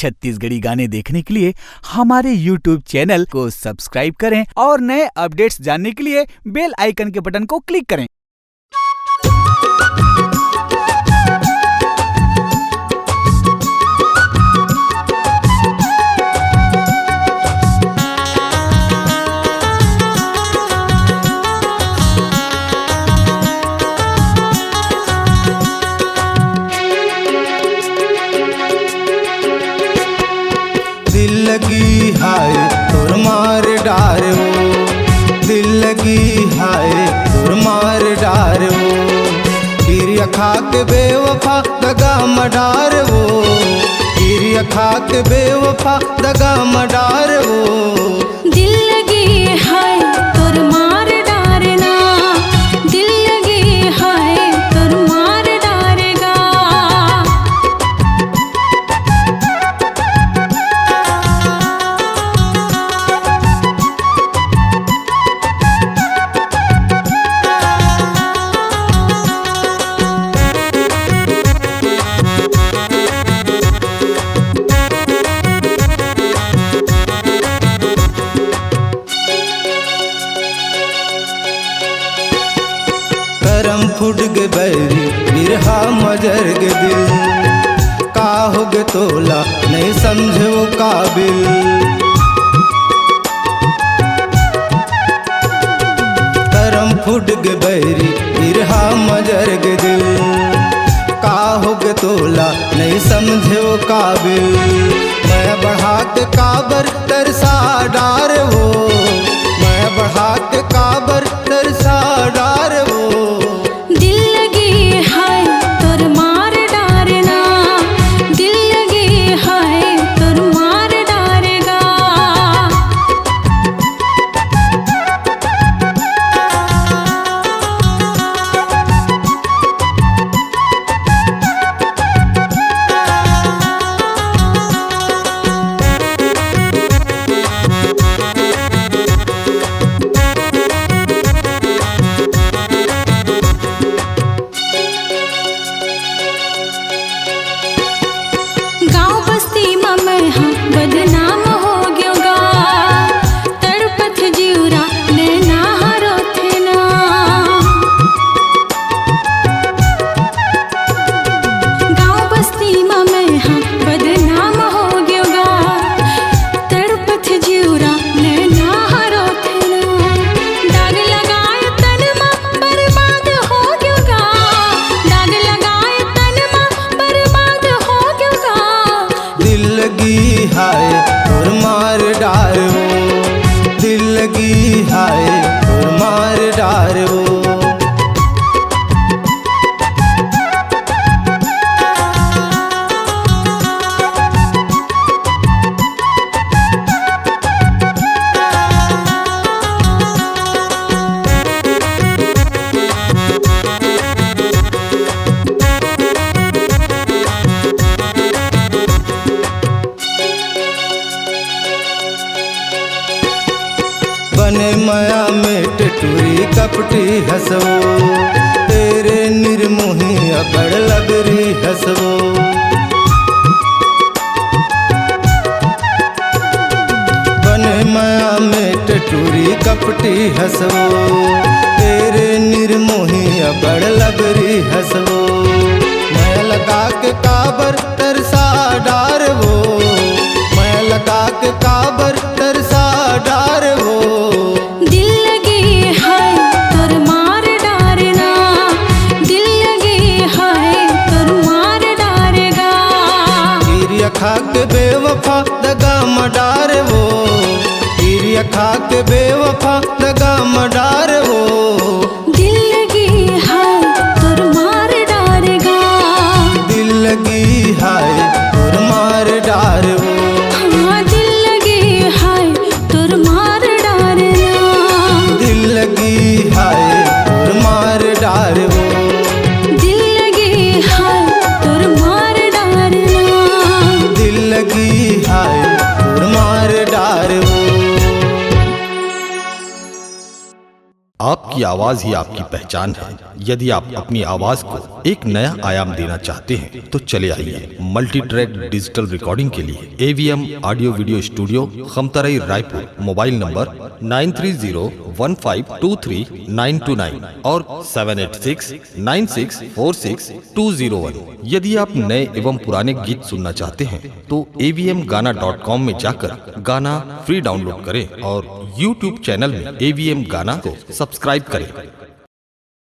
छत्तीसगढ़ी गाने देखने के लिए हमारे YouTube चैनल को सब्सक्राइब करें और नए अपडेट्स जानने के लिए बेल आइकन के बटन को क्लिक करें। दिल लगी हाय तोर मार डार वो, दिल लगी हाय तोर मार डार वो, किरिया खा के बेवफा दगा मडार वो, किरिया खा के बेवफा दगा मडार वो। दिल लगी हाय तोर मार डारना, दिल लगी हाय तोर मार डारेगा। करम फुट गे बैरी बिरहा मजर गे दिल, का हो गे तोला नहीं समझो काबिल। करम फुट गे बैरी बिरहा मजर गे दिल, का हो गे तोला नहीं समझो काबिल। मैं बढ़ा के काबर तरसा डार वो, मैं बढ़ा के काबर तरसा डार वो। दिल लगी हाय तोर मार डारना, दिल लगी हाय तोर मार डारेगा। गाँव बस्ती में मैं हाँ बदनाम हो गयो गा, तड़पत जीवरा नैना हरो थे ना। गाँव बस्ती में मैं हाँ बदनाम हो गयो गा, तड़पत जीवरा नैना हरो थे ना। दाग लगाए तन में बर्बाद हो गयो गा, दाग लगाए तन में बर्बाद हो गयो गा। दिल लगी हाय तोर मार डार वो, दिल लगी हाय तोर मार डार वो। बने माया में टटूरी कपटी हंसवो, तेरे निर्मोही अकड़ लगरी हंसवो। बने माया में टटूरी कपटी हंसवो, तेरे निर्मोही अकड़ लगरी हंसवो। मैं लगा के काबर तरसा डार वो, मैं लगा के काबर तरसा डार वो। दिल लगी हाय तोर मार डारना, दिल लगी हाय तोर मार डारेगा। किरिया खा के बेवफा दगा मडार वो, किरिया खा के बेवफा दगा मडार वो। दिल लगी हाय तोर मार डारेगा, दिल लगी हाय तोर मार डार वो। हाँ दिल लगी हाय तोर मार डारना, दिल लगी हाय तोर मार डार वो। दिल लगी हाय तोर मार डारना, दिल लगी हाय तोर मार डार वो। आपकी आवाज ही आपकी पहचान है। यदि आप अपनी आवाज को एक नया आयाम देना चाहते हैं तो चले आइए मल्टी ट्रैक डिजिटल रिकॉर्डिंग के लिए AVM audio video studio, Khamtarai, Raipur. Mobile number 9301523929 और 7869646201। यदि आप नए एवं पुराने गीत सुनना चाहते हैं तो avmgana.com में जाकर गाना फ्री डाउनलोड करें और YouTube चैनल में AVM गाना को सब्सक्राइब करें।